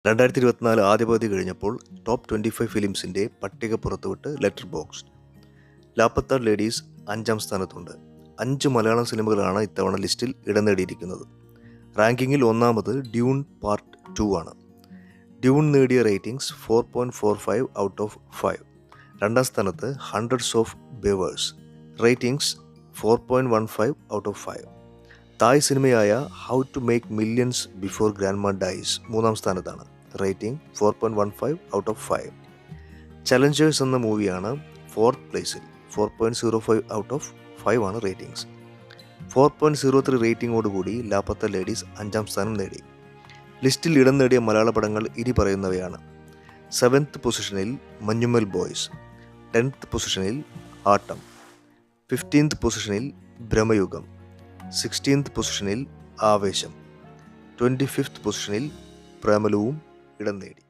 2024 ആദ്യ പകുതി കഴിഞ്ഞപ്പോൾ ടോപ്പ് 25 ഫിലിംസിൻ്റെ പട്ടിക പുറത്തുവിട്ട് ലെറ്റർ ബോക്സ്. ലാപ്പത്ത ലേഡീസ് 5ാം സ്ഥാനത്തുണ്ട്. 5 മലയാളം സിനിമകളാണ് ഇത്തവണ ലിസ്റ്റിൽ ഇടം നേടിയിരിക്കുന്നത്. റാങ്കിങ്ങിൽ ഒന്നാമത് ഡ്യൂൺ പാർട്ട് 2 ആണ്. ഡ്യൂൺ നേടിയ റേറ്റിംഗ്സ് 4.45 ഔട്ട് ഓഫ് 5. രണ്ടാം സ്ഥാനത്ത് hundreds of beavers, ratings 4.15 out of 5. Thai സിനിമയായ how to make millions before grandma dies 3ാം സ്ഥാനത്താണ്, റേറ്റിംഗ് 4.15 ഔട്ട് ഓഫ് 5. ചലഞ്ചേഴ്സ് എന്ന മൂവിയാണ് 4th പ്ലേസിൽ, 4.05 ഔട്ട് ഓഫ് 5 ആണ് റേറ്റിംഗ്സ്. 4.03 റേറ്റിംഗോടുകൂടി ലാപ്പത്ത ലേഡീസ് 5ാം സ്ഥാനം നേടി. ലിസ്റ്റിൽ ഇടം നേടിയ മലയാള പടങ്ങൾ ഇനി പറയുന്നവയാണ്. 7th പൊസിഷനിൽ മഞ്ഞുമ്മൽ ബോയ്സ്, 10th പൊസിഷനിൽ ആട്ടം, 15th പൊസിഷനിൽ ഭ്രമയുഗം, 16th പൊസിഷനിൽ ആവേശം, 25th പൊസിഷനിൽ പ്രേമലുവും ഇടം നേടി.